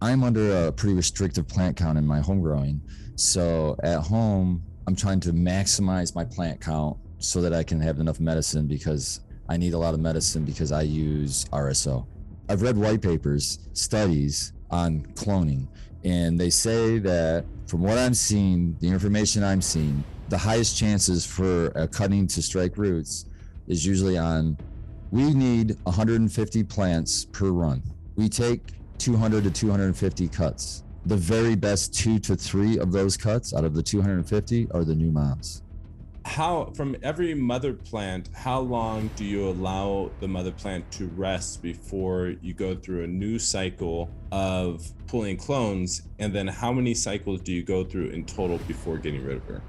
I'm under a pretty restrictive plant count in my home growing. So at home, I'm trying to maximize my plant count so that I can have enough medicine because I need a lot of medicine because I use RSO. I've read white papers, studies on cloning, and they say that from what I'm seeing, the information I'm seeing, the highest chances for a cutting to strike roots is usually on, we need 150 plants per run. We take 200 to 250 cuts. The very best 2 to 3 of those cuts out of the 250 are the new moms. How, from every mother plant, how long do you allow the mother plant to rest before you go through a new cycle of pulling clones? And then how many cycles do you go through in total before getting rid of her?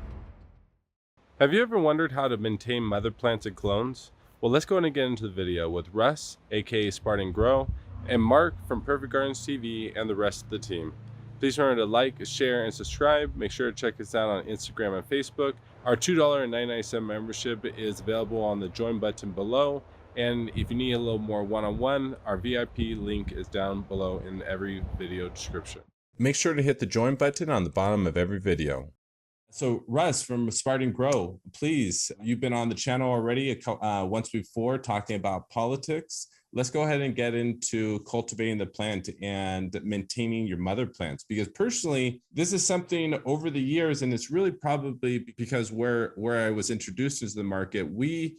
Have you ever wondered how to maintain mother plants and clones? Well, let's go ahead and get into the video with Russ, aka Spartan Grow, and Mark from Perfect Gardens TV and the rest of the team. Please remember to like, share, and subscribe. Make sure to check us out on Instagram and Facebook. Our $2.99 membership is available on the join button below. And if you need a little more one-on-one, our VIP link is down below in every video description. Make sure to hit the join button on the bottom of every video. So Russ from Spartan Grow, please, you've been on the channel already once before talking about politics. Let's go ahead and get into cultivating the plant and maintaining your mother plants, because personally, this is something over the years, and it's really probably because where I was introduced into the market, we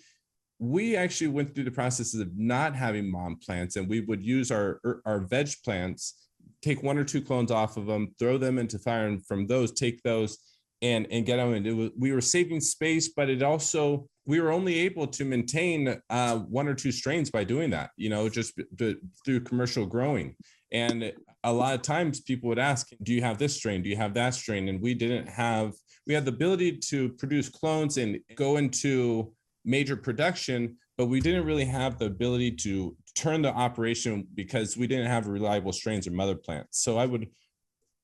actually went through the processes of not having mom plants, and we would use our veg plants, take 1 or 2 clones off of them, throw them into fire, and from those, take those and get them. And we were saving space, but it also, we were only able to maintain 1 or 2 strains by doing that, just through commercial growing. And a lot of times people would ask, do you have this strain? Do you have that strain? And we had the ability to produce clones and go into major production, but we didn't really have the ability to turn the operation because we didn't have reliable strains or mother plants. So I would,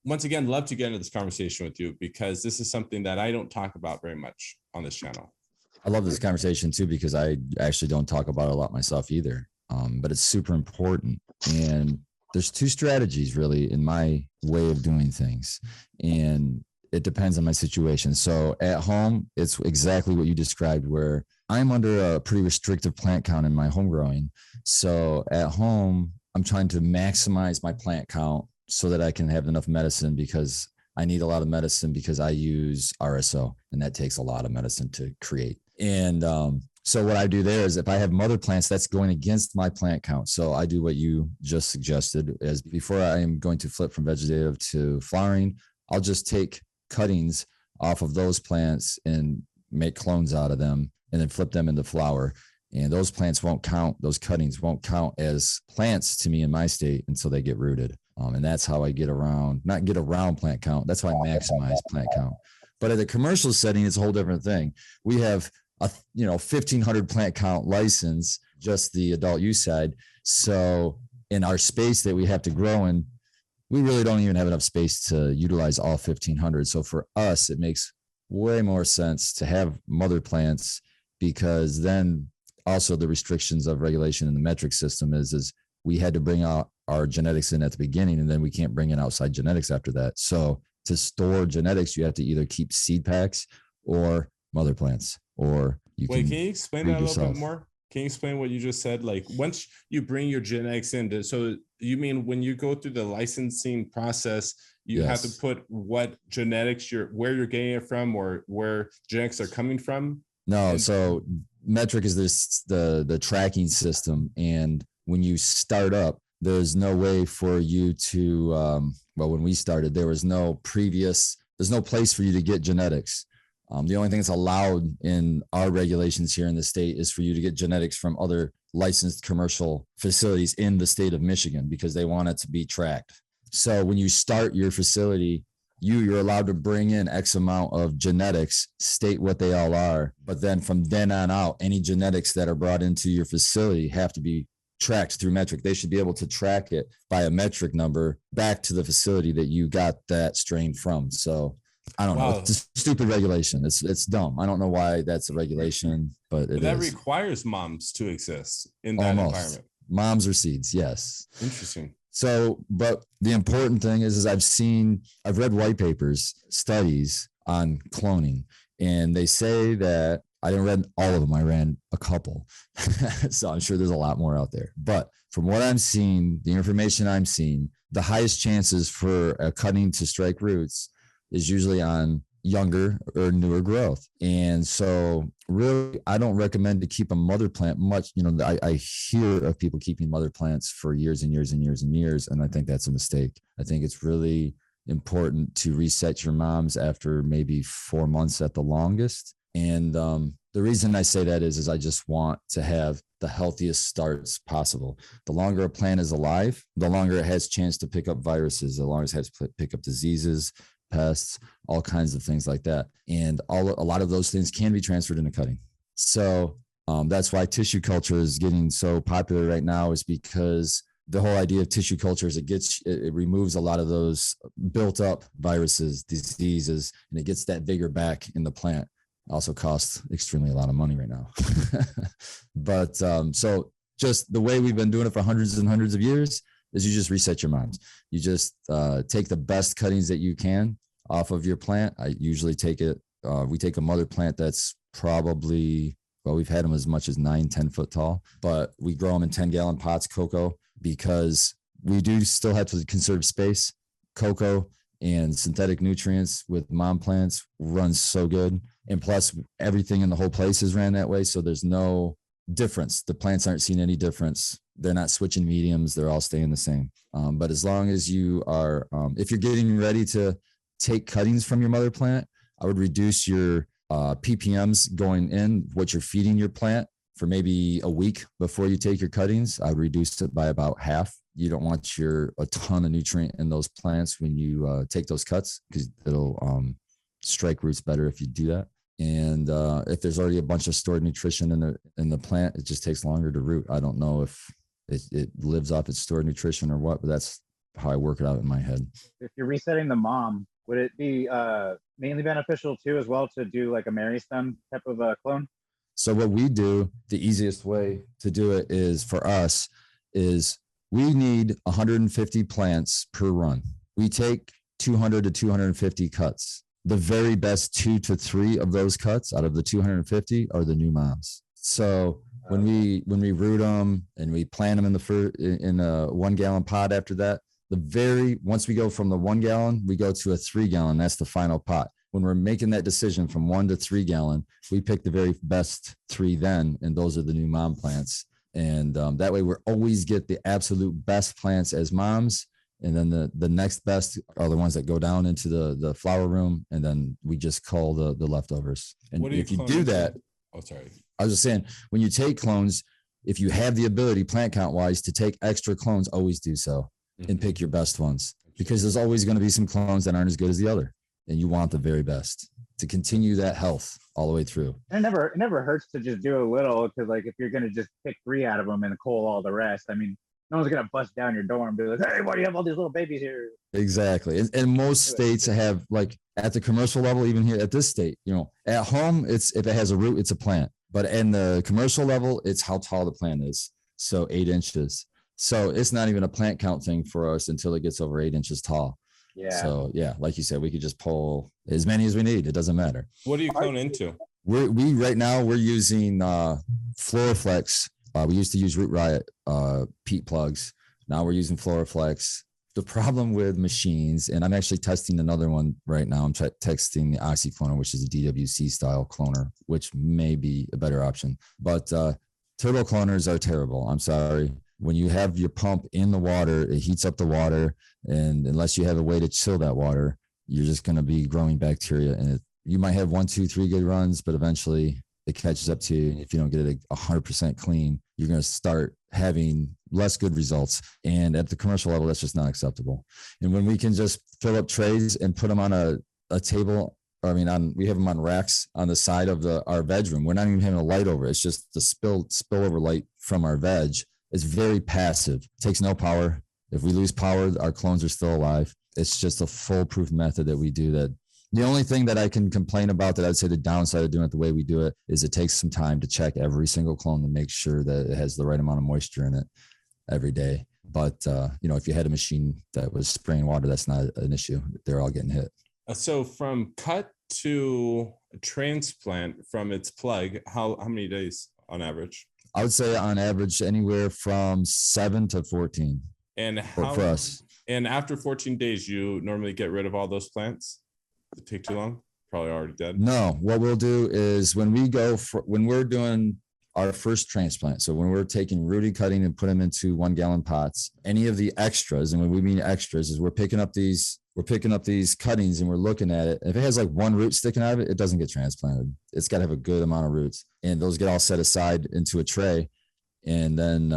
once again, love to get into this conversation with you, because this is something that I don't talk about very much on this channel. I love this conversation too, because I actually don't talk about it a lot myself either, but it's super important. And there's 2 strategies really in my way of doing things, and it depends on my situation. So at home, it's exactly what you described, where I'm under a pretty restrictive plant count in my home growing. So at home, I'm trying to maximize my plant count so that I can have enough medicine because I need a lot of medicine because I use RSO, and that takes a lot of medicine to create. And so what I do there is, if I have mother plants, that's going against my plant count. So I do what you just suggested, is before I am going to flip from vegetative to flowering, I'll just take cuttings off of those plants and make clones out of them and then flip them into flower. And those plants won't count, those cuttings won't count as plants to me in my state until they get rooted. And that's how I not get around plant count. That's how I maximize plant count. But at the commercial setting, it's a whole different thing. We have a 1,500 plant count license, just the adult use side. So in our space that we have to grow in, we really don't even have enough space to utilize all 1,500. So for us, it makes way more sense to have mother plants, because then also the restrictions of regulation in the metric system is we had to bring out our genetics in at the beginning, and then we can't bring in outside genetics after that. So to store genetics, you have to either keep seed packs or mother plants, or can you explain that a little bit more? Can you explain what you just said? Like, once you bring your genetics in, so you mean when you go through the licensing process, you have to put what genetics where you're getting it from, or where genetics are coming from? No, so metric is the tracking system, and when you start up, there's no way for you to when we started, there's no place for you to get genetics. The only thing that's allowed in our regulations here in the state is for you to get genetics from other licensed commercial facilities in the state of Michigan, because they want it to be tracked. So when you start your facility, you're allowed to bring in X amount of genetics, state what they all are. But then from then on out, any genetics that are brought into your facility have to be tracked through metric. They should be able to track it by a metric number back to the facility that you got that strain from. So I don't know. It's a stupid regulation. It's dumb. I don't know why that's a regulation, but that requires moms to exist in that environment. Moms or seeds, yes. Interesting. So, but the important thing is I've read white papers, studies on cloning, and they say that I didn't read all of them. I ran a couple. So I'm sure there's a lot more out there. But from what I'm seeing, the information I'm seeing, the highest chances for a cutting to strike roots is usually on younger or newer growth. And so really, I don't recommend to keep a mother plant much. I hear of people keeping mother plants for years and years and years and years. And I think that's a mistake. I think it's really important to reset your moms after maybe 4 months at the longest. And the reason I say that is I just want to have the healthiest starts possible. The longer a plant is alive, the longer it has chance to pick up viruses, the longer it has to pick up diseases, pests, all kinds of things like that. And a lot of those things can be transferred into cutting. So that's why tissue culture is getting so popular right now, is because the whole idea of tissue culture is it removes a lot of those built up viruses, diseases, and it gets that vigor back in the plant. Also costs extremely a lot of money right now. But so just the way we've been doing it for hundreds and hundreds of years is you just reset your moms. You just take the best cuttings that you can off of your plant. I usually we take a mother plant that's probably, we've had them as much as 9-10 foot tall, but we grow them in 10-gallon pots, cocoa, because we do still have to conserve space. Cocoa and synthetic nutrients with mom plants runs so good. And plus everything in the whole place is ran that way. So there's no difference. The plants aren't seeing any difference. They're not switching mediums. They're all staying the same. But as long as you are, if you're getting ready to take cuttings from your mother plant, I would reduce your ppms going in, what you're feeding your plant, for maybe a week before you take your cuttings. I would reduce it by about half. You don't want a ton of nutrient in those plants when you take those cuts, because it'll strike roots better if you do that. And if there's already a bunch of stored nutrition in the plant, it just takes longer to root. I don't know if it lives off its stored nutrition or what, but that's how I work it out in my head. If you're resetting the mom, would it be mainly beneficial too as well to do like a Mary stem type of a clone? So what we do, the easiest way to do it is, for us, is we need 150 plants per run. We take 200 to 250 cuts. The very best 2 to 3 of those cuts out of the 250 are the new moms. So when we root them and we plant them in a 1 gallon pot, after that, once we go from the 1 gallon, we go to a 3 gallon. That's the final pot. When we're making that decision from 1 to 3 gallon, we pick the very best 3 then, and those are the new mom plants. And that way we always get the absolute best plants as moms. And then the next best are the ones that go down into the flower room, and then we just cull the leftovers. And if you do that, I was just saying, when you take clones, if you have the ability, plant count wise, to take extra clones, always do so, and pick your best ones, because there's always going to be some clones that aren't as good as the other, and you want the very best to continue that health all the way through. It never hurts to just do a little, because like if you're going to just pick 3 out of them and cull all the rest, I mean, no one's going to bust down your door and be like, hey, why do you have all these little babies here? Exactly. And most states have, like, at the commercial level, even here at this state, at home, if it has a root, it's a plant. But in the commercial level, it's how tall the plant is. So 8 inches. So it's not even a plant count thing for us until it gets over 8 inches tall. Yeah. So yeah, like you said, we could just pull as many as we need. It doesn't matter. What do you clone into? Right now we're using Floraflex. We used to use Root Riot peat plugs. Now we're using Floraflex. The problem with machines, and I'm actually testing another one right now. I'm testing the Oxy cloner, which is a DWC style cloner, which may be a better option. But turbo cloners are terrible. I'm sorry. When you have your pump in the water, it heats up the water. And unless you have a way to chill that water, you're just going to be growing bacteria. And you might have 1, 2, 3 good runs, but eventually it catches up to you. If you don't get it 100% clean, you're going to start having less good results. And at the commercial level, that's just not acceptable. And when we can just fill up trays and put them on a table, we have them on racks on the side of our veg room. We're not even having a light over. It's just the spillover light from our veg. It's very passive. It takes no power. If we lose power, our clones are still alive. It's just a foolproof method that we do that. The only thing that I can complain about, that I'd say the downside of doing it the way we do it, is it takes some time to check every single clone to make sure that it has the right amount of moisture in it every day. But if you had a machine that was spraying water, that's not an issue. They're all getting hit. So from cut to transplant from its plug, how many days on average? I would say on average anywhere from 7 to 14. And how for us? And after 14 days, you normally get rid of all those plants? Does it take too long? Probably already dead. No, what we'll do is when we're doing our first transplant, so when we're taking rooting cutting and put them into 1 gallon pots, any of the extras, and when we mean extras is we're picking up these cuttings and we're looking at it. If it has like 1 root sticking out of it, it doesn't get transplanted. It's got to have a good amount of roots, and those get all set aside into a tray. And then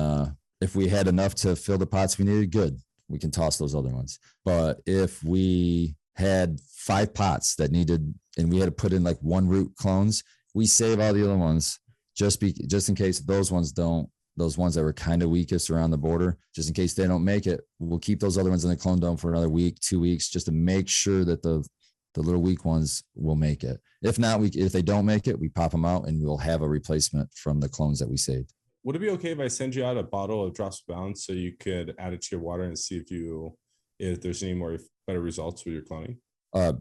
if we had enough to fill the pots we needed, good, we can toss those other ones. But if we had 5 pots that needed, and we had to put in like 1 root clones, we save all the other ones just in case those ones that were kind of weakest around the border, just in case they don't make it, we'll keep those other ones in the clone dome for another week, 2 weeks, just to make sure that the little weak ones will make it. If not, if they don't make it, we pop them out and we'll have a replacement from the clones that we saved. Would it be okay if I send you out a bottle of Drops of Balance so you could add it to your water and see if there's any more better results with your cloning?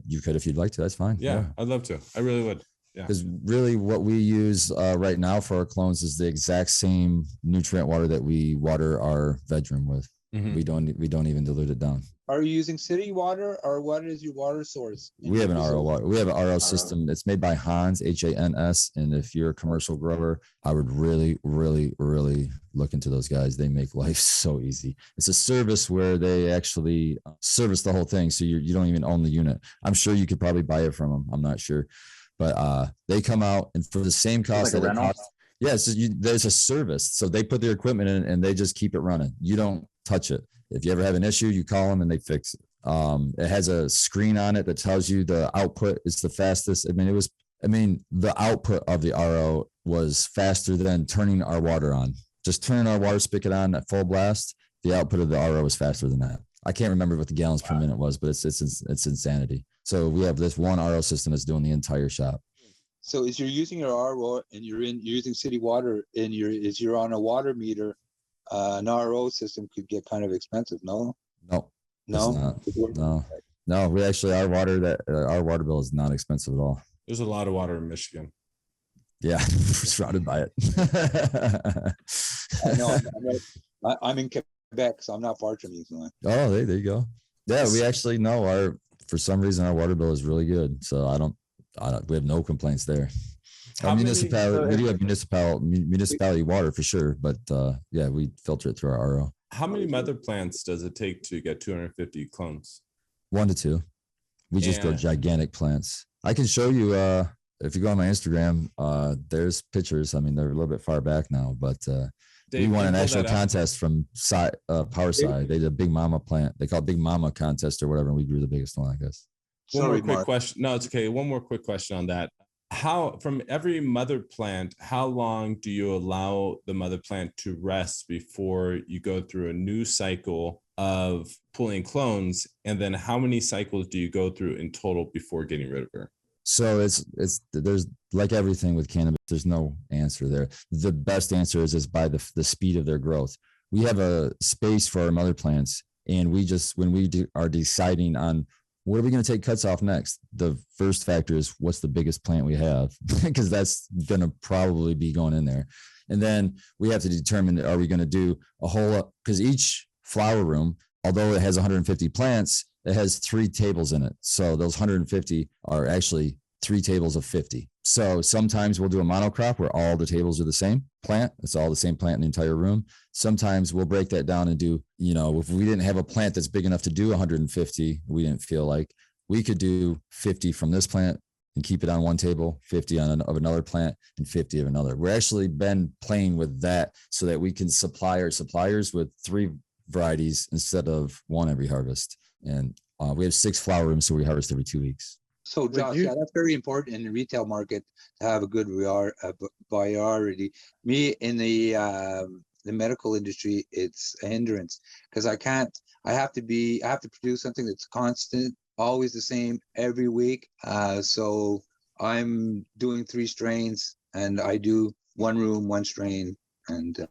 You could if you'd like to. That's fine. Yeah, I'd love to. I really would. Yeah. Because really what we use right now for our clones is the exact same nutrient water that we water our veg room with. Mm-hmm. We don't even dilute it down. Are you using city water, or what is your water source? We have an RO water. We have an RO system. It's made by Hans, Hans. And if you're a commercial grower, I would really, really, really look into those guys. They make life so easy. It's a service where they actually service the whole thing. So you don't even own the unit. I'm sure you could probably buy it from them. I'm not sure. But they come out, and for the same cost that it costs. Yeah, there's a service. So they put their equipment in and they just keep it running. You don't touch it. If you ever have an issue, you call them and they fix it. It has a screen on it that tells you the output is the fastest. The output of the RO was faster than turning our water on. Just turning our water spigot on at full blast, the output of the RO was faster than that. I can't remember what the gallons per minute was, but it's insanity. So we have this one RO system that's doing the entire shop. So as you're using your RO and you're using city water and you're on a water meter, an RO system could get kind of expensive. No. We actually, our water bill is not expensive at all. There's a lot of water in Michigan. Yeah, we're surrounded by it. I know. I'm in Quebec, so I'm not far from you. So. Oh, there you go. Yeah, we actually know for some reason our water bill is really good. So we have no complaints there. We do have municipality water for sure, but we filter it through our RO. How many mother plants does it take to get 250 clones? 1 to 2. We just go gigantic plants. I can show you if you go on my Instagram. There's pictures. They're a little bit far back now, but Dave, we won a national contest from Power Side. They did a Big Mama plant. They call it Big Mama contest or whatever. And we grew the biggest one, I guess. One more quick question. No, it's okay. One more quick question on that. From every mother plant, how long do you allow the mother plant to rest before you go through a new cycle of pulling clones? And then how many cycles do you go through in total before getting rid of her? So there's like everything with cannabis, there's no answer there. The best answer is by the speed of their growth. We have a space for our mother plants, and when we are deciding on what are we going to take cuts off next, the first factor is what's the biggest plant we have, because that's going to probably be going in there. And then we have to determine, are we going to do because each flower room, although it has 150 plants, it has 3 tables in it. So those 150 are actually 3 tables of 50. So sometimes we'll do a monocrop where all the tables are the same plant. It's all the same plant in the entire room. Sometimes we'll break that down and do, if we didn't have a plant that's big enough to do 150, we didn't feel like we could do 50 from this plant and keep it on one table, 50 of another plant, and 50 of another. We're actually been playing with that so that we can supply our suppliers with 3 varieties instead of 1 every harvest. And we have 6 flower rooms, so we harvest every 2 weeks. So, Josh, that's very important in the retail market to have a good variety. Me in the medical industry, it's a hindrance because I have to produce something that's constant, always the same every week. So I'm doing 3 strains, and I do 1 room, 1 strain, and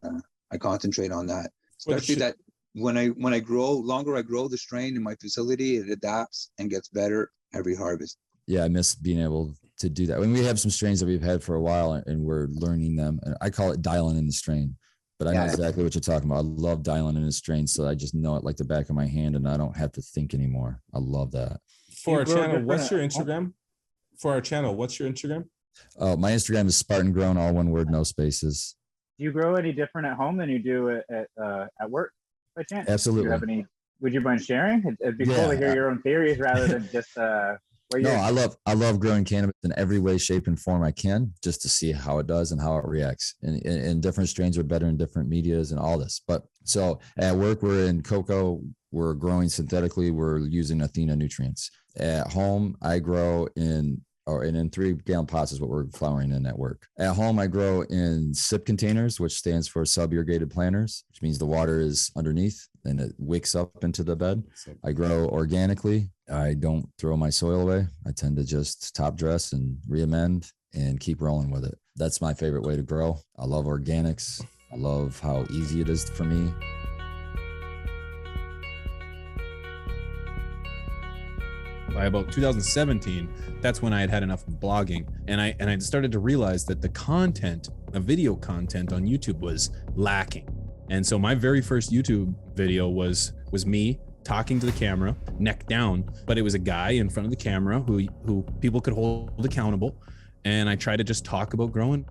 I concentrate on that. Especially that when I grow, longer I grow the strain in my facility, it adapts and gets better every harvest. Yeah, I miss being able to do that. When we have some strains that we've had for a while and we're learning them, and I call it dialing in the strain, but I know exactly what you're talking about. I love dialing in a strain, so I just know it like the back of my hand, and I don't have to think anymore. I love that. For our channel, what's your Instagram? For our channel, what's your Instagram? Oh, my Instagram is Spartan Grown, all one word, no spaces. Do you grow any different at home than you do at work by chance? Absolutely. Do you have any? Would you mind sharing? It'd be cool to hear your own theories rather than just what No, I love growing cannabis in every way, shape, and form I can, just to see how it does and how it reacts. And different strains are better in different medias and all this. But so at work, we're in cocoa, we're growing synthetically, we're using Athena nutrients. At home, I grow in 3-gallon pots is what we're flowering in at work. At home, I grow in SIP containers, which stands for sub-irrigated planters, which means the water is underneath and it wicks up into the bed. I grow organically. I don't throw my soil away. I tend to just top dress and re-amend and keep rolling with it. That's my favorite way to grow. I love organics. I love how easy it is for me. By about 2017, that's when I had enough of blogging, and I started to realize that the content, the video content on YouTube was lacking. And so my very first YouTube video was me talking to the camera, neck down, but it was a guy in front of the camera who people could hold accountable. And I tried to just talk about growing